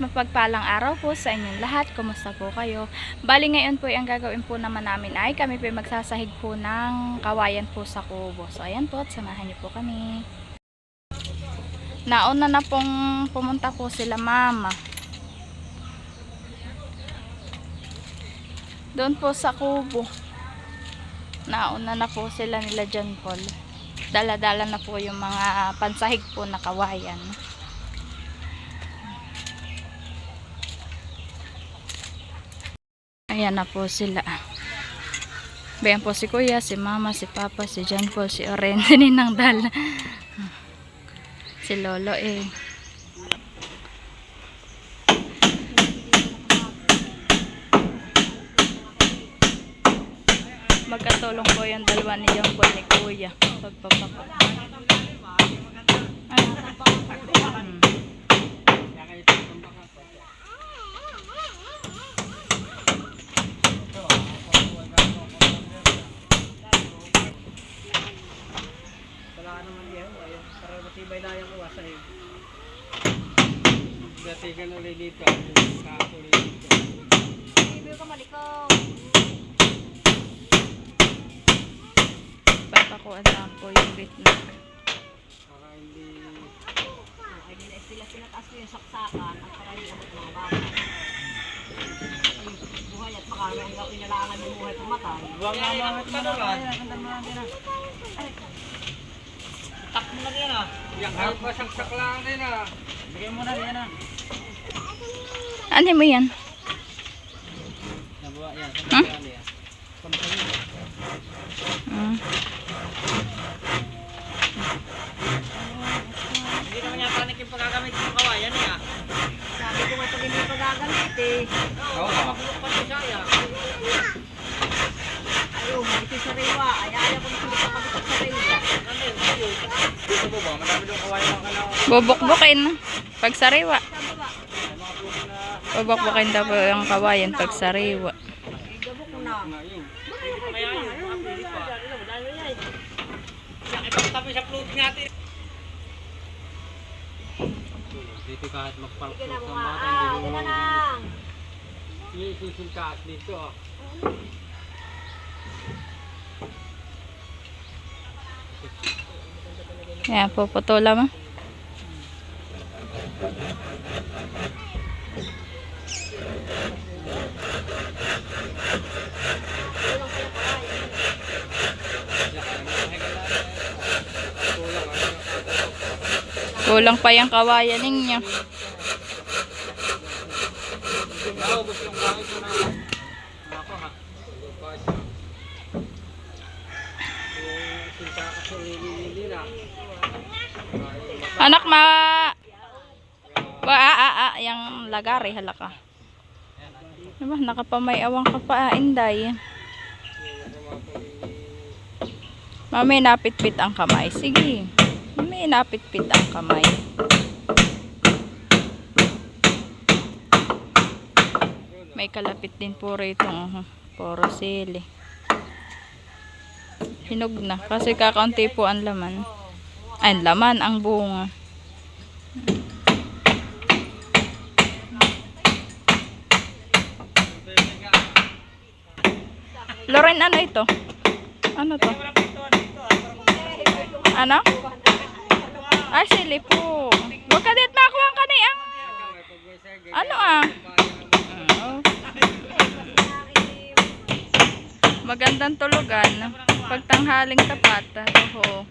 mapagpalang araw po sa inyong lahat. Kumusta po kayo? Bali ngayon po ang gagawin po naman namin ay kami po magsasahig po ng kawayan po sa kubo. So ayan po, at samahan niyo po kami. Nauna na pong pumunta po sila mama. Doon po sa kubo. Nauna na po sila nila John Paul. Dala-dala na po yung mga pansahig po na kawayan. Ayan na po sila. Bayan po si Kuya, si Mama, si Papa, si John Paul, si Oren, si Ninang Dal, si Lolo Magkatulong po yung dalawa ni John Paul ni Kuya. Pagpapako. Matibay na yung uwasa eh. Gatigan ulit dito. Kakulit dito. Ibig ka malikaw. Papakuan lang po yung bitna. Para hindi... Ay, hindi na sila sinataas ko yung saksakan at para hindi abot mga bata. Buhay at baka may hanggang pinalangan ng buhay pumatay. Buwang nga mga tanawan. Tak mo na rin ah. Yung kahit masaksak lang din ah. Bigay mo na rin ah. Ano mo yan? Nabuha yan. Hmm? Hindi naman yata yung pagkagamit ng kawayan eh ah. Sabi ko ito hindi pagagamit eh. Oo, makulok pa siya sayang. Ayaw, ito sa rewa. Ayaw ko nito kabitak sa rewa. Dito mo ba? Madami doon kawayan ka na. Bubukbukin pag sariwa. Sa baba. Bubukbukin daw po yung kawayan pag sariwa. Gabok mo na. Kaya yun, makapili pa. Ipagtabi sa floating natin. Dito kahit magpark Sige na ng mga bata, ah. Gana lang. hindi susultaas dito ah. Ayan, puputula mo. Kulang pa yung kawayan ninyo. Naubos yung kahit mo na. Ako ha. Yung sinta kasi nilili na. Anak yung lagari halaka. Diba, nakapamay-awang ka pa, Inday. Mami, napit-pit ang kamay. Sige. Mami, napit-pit ang kamay. May kalapit din po rito. Puro sili. Hinog na. Kasi kakaunti po ang laman. Ay, laman ang bunga. Loren, ano ito? Ano to? Ano? Ay, sili po. Huwag ka dit makuha ka ni ang... Ano ah? Magandang tulugan. Pagtanghaling tapat. Oho.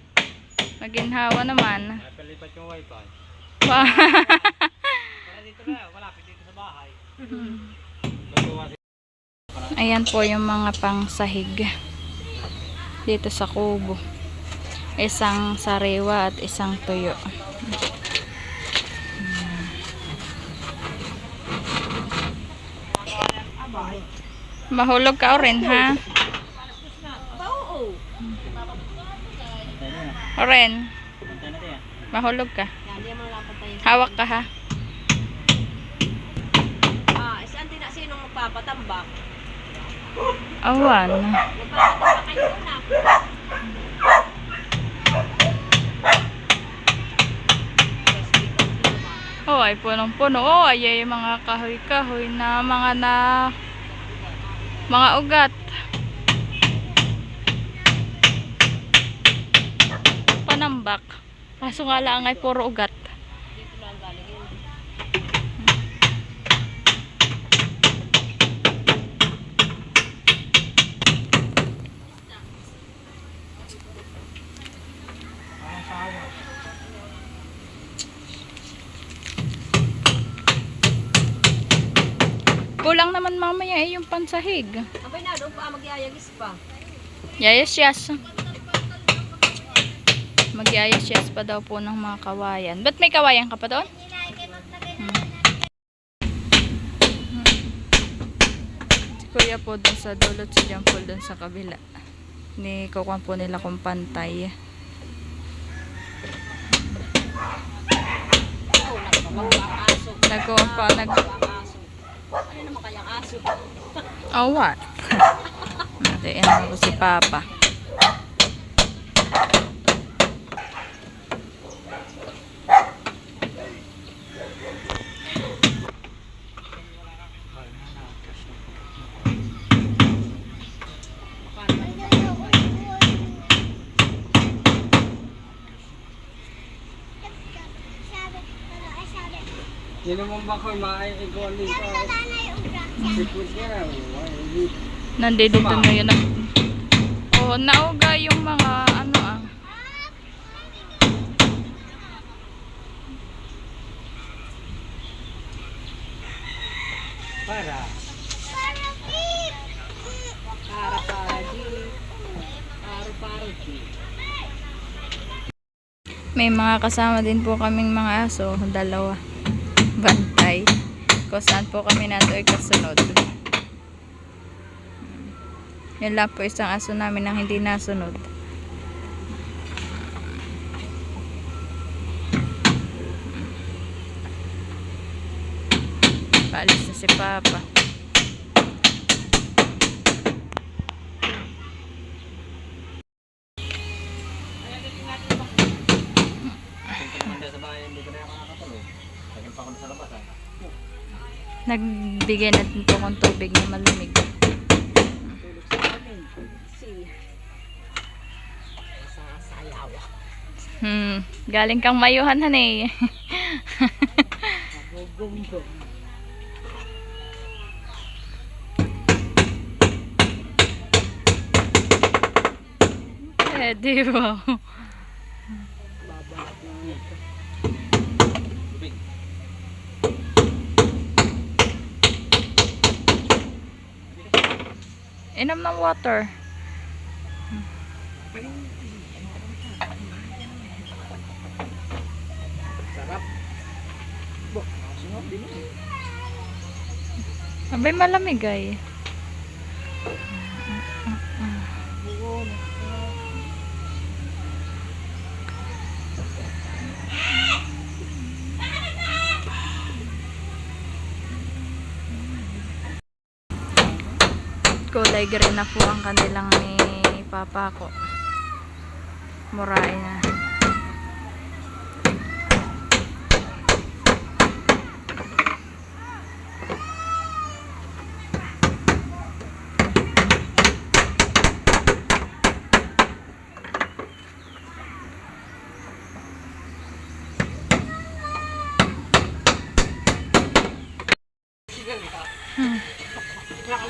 Maginhawa naman. Palipat yung wifi. Wow. Para dito na, malapit dito sa bahay. Ayan po yung mga pangsahig dito sa kubo. Isang sariwa at isang tuyo. Mahulog ka rin, ha? Oren, mahulog ka. Hindi mo lang patayin. Hawak ka, ha? Isang din na sinong magpapatambak. Awan. Magpapatambak kayo na. Oh, ay punong-puno. Oh, ay mga kahoy-kahoy na mga ugat. Panambak. Kaso nga lang ay puro ugat. Dito lang galing yun. Kulang naman mamaya yung pansahig. Abay na, doon pa magyayagis pa. Yayas-yas. Magyayas-yas pa daw po ng mga kawayan. Ba't may kawayan ka pa doon? Si Kuya po doon sa dulot, si John Paul doon sa kabila. Ni kukuha po nila kung pantay. Oo, nagpapang aso. Nagkuha pa, Ang aso. Ano naman kayang aso? Oh, what? Natin mo si Papa. Sino mong ba ko maaiguan dito? Sipot niya. Nandito na yun. Oh, nauga yung mga ano ah. Para. May mga kasama din po kaming mga aso, dalawa. Bantay. Kung saan po kami nato'y kasunod. Yan lang po isang aso namin ang hindi nasunod. Paalis na si Papa. Sa bahay, hindi ko na makakatuloy. Lagyan pa ako sa labas. Nagbigay na din po ng tubig na malamig. Tulog sa amin. Sayaw. Galing kang mayuhan han eh. Nagugunggong. Di ba? Babalak lang ito. Tubig. Inom ng water. Sarap. Bok, sunod din eh. Abay malamig ay. Kulay green na po ang kanilang ni Papa ko. Muray na.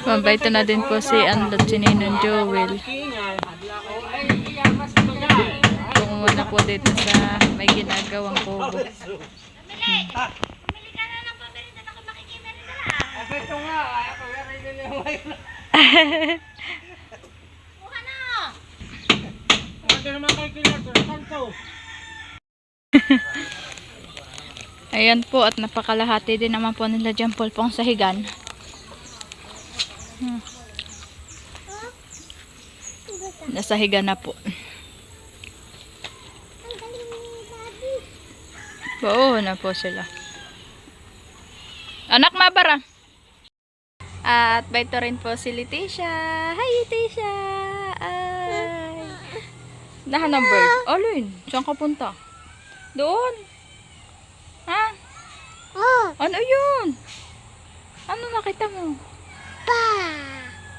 Mabait na din po si Anlot, si Ninong Joel. Tungo na po dito sa may ginagawang kubo. Ito nga, ako meron din yung Ano naman kayo kinato? Kanto. Ayan po, at napakalahati din naman po nila dyan po pong sahigan. Nasahiga na po. Oo na po sila. Anak, mabara. At baito rin po si Leticia. Hi, Leticia. Ay. Nahan ng bird. Alin, saan ka punta? Doon. Ha? Ano yun? Ano nakita mo?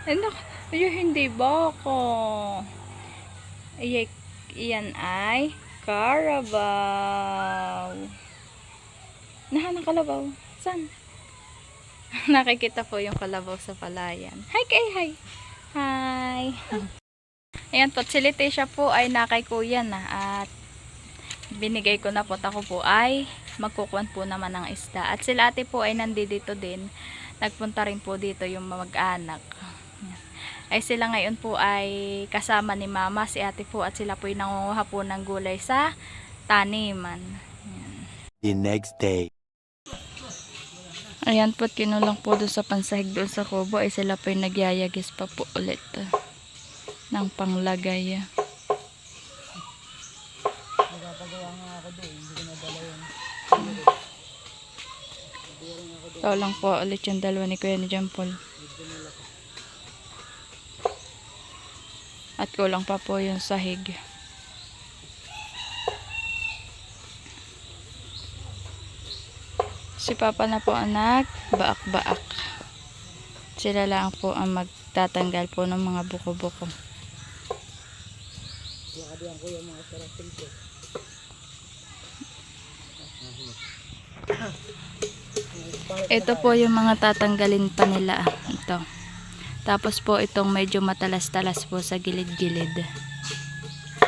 Ano? Ayun, hindi baka. Iyan ay Carabao. Nahanang kalabaw. Saan? Nakikita po yung kalabaw sa palayan. Hi, kay hi. Hi. Ayan po, si Leticia po ay nakay kuya na at binigay ko na po. Ako po ay magkukuhan po naman ng isda. At sila ate po ay nandito din. Nagpunta rin po dito yung mag-anak. Ay sila ngayon po ay kasama ni mama, si ate po, at sila po ay nangunguha po ng gulay sa taniman. The next day. Ayan po, kinulang po doon sa pansahig doon sa kubo, ay sila po ay nagyayagis pa po ulit ng panglagay. Ito lang po ulit yung dalawa ni Kuya ni John Paul. At kulang pa po yung sahig. Si Papa na po anak, baak-baak. Sila lang po ang magtatanggal po ng mga buko-buko. Ito po yung mga tatanggalin pa nila. Ito. Tapos po itong medyo matalas-talas po sa gilid-gilid.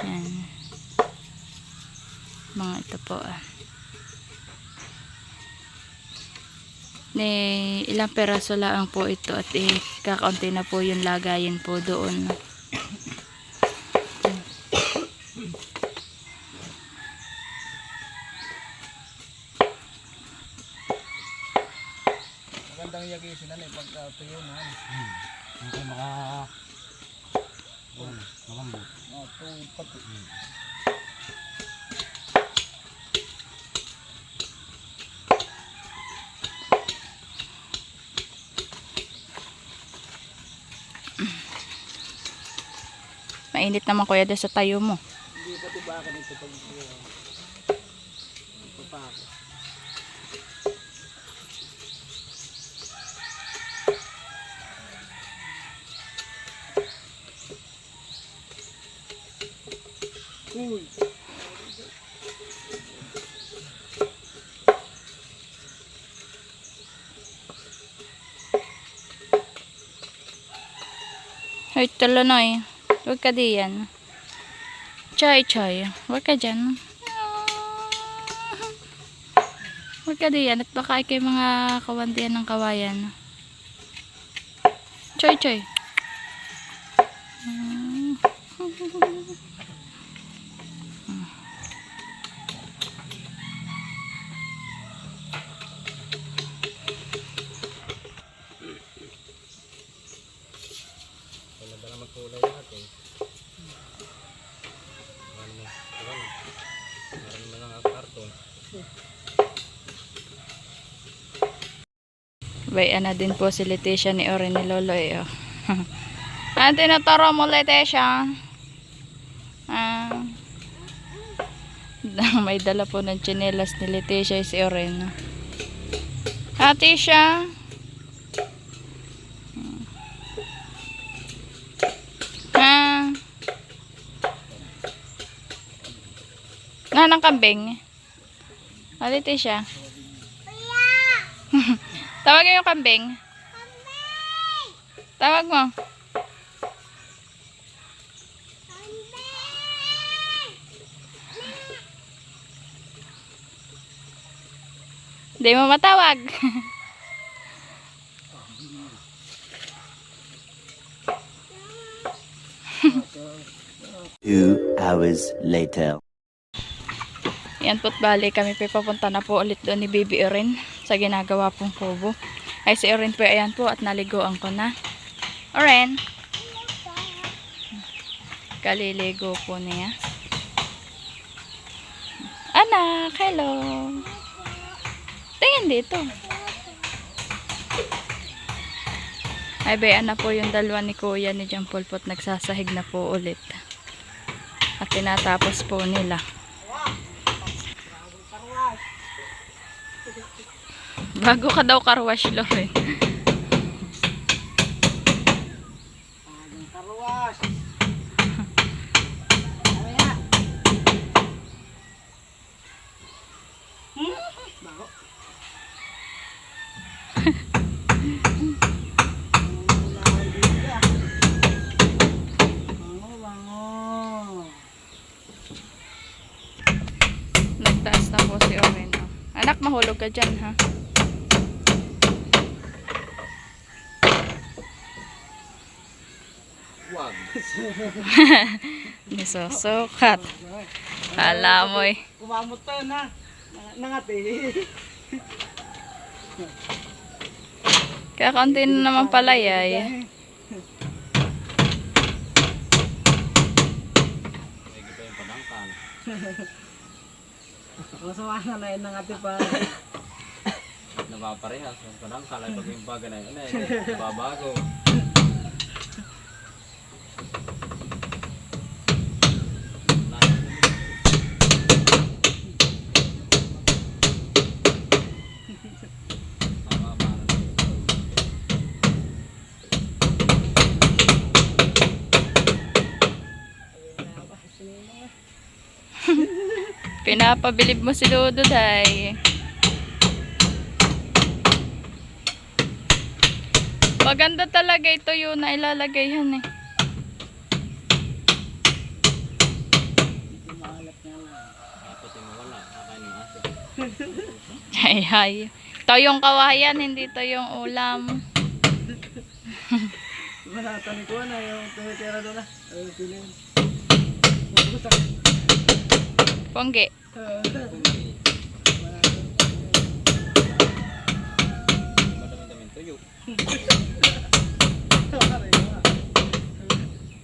Yan. Mga ito po. Ilang peraso lang po ito at kakaunti na po yung lagayin po doon. Magandang yagisin na pag tuyo na. Okay, malambot. Tuwid pati. Mainit naman kuya doon sa tayo mo. Hindi pa tibakan ito pag papako. Uy. Ay, talanoy. Huwag ka diyan. Chay. Huwag ka dyan. Huwag ka diyan. At baka kay mga kawandian ng kawayan. Chay. Wala ba na magkulay natin? Meron mo lang ang karton. Bayan na din po si Leticia ni Ore ni Lolo eh. Oh. Ano tinuturo mo, Leticia? May dala po ng tsinelas ni Leticia si Oren. Leticia? Nanang kambing. Leticia. Tawag yung kambing. Tawag mo. Hindi mo matawag. 2 hours later. Yan po't bali kami papunta na po ulit doon ni Baby Erin sa ginagawa pong kubo. Ay si Erin po ayan po at naliguan ko na. Erin. Kaliligo po niya. Anak, hello. Tingin dito. Ay bayan na po yung dalawa ni Kuya ni John Paul po't nagsasahig na po ulit. At tinatapos po nila. Bago ka daw karwash, Loren. Ang karuwas. Mamaya. Bago. Nagtaas na po si Owen. Oh. Anak, mahulog ka dyan, ha? Wag. Nisusukat. Kala mo eh. Kumamot to na. Nangati. Kaya kaunti na naman pala yay. Masama na yun nangati pa. Napaparehas ang kanang kalay pag yung baga na yun eh, nababago. Pinapabilib mo si Dodo, day. Maganda talaga ito yun na ilalagay yan eh. Ay, ay. Ito yung kawayan, hindi ito yung ulam. Manatani ko na yung tumitira doon na. Ayun, pilin. Pongge. Madami-daming tuyo.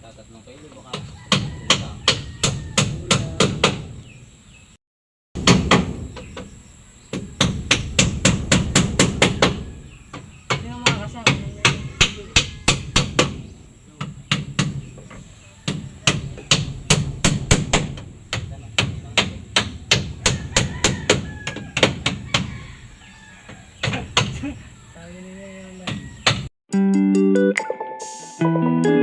Tatatlong kayo, baka Yung mga kasama. Sabi niya yun na.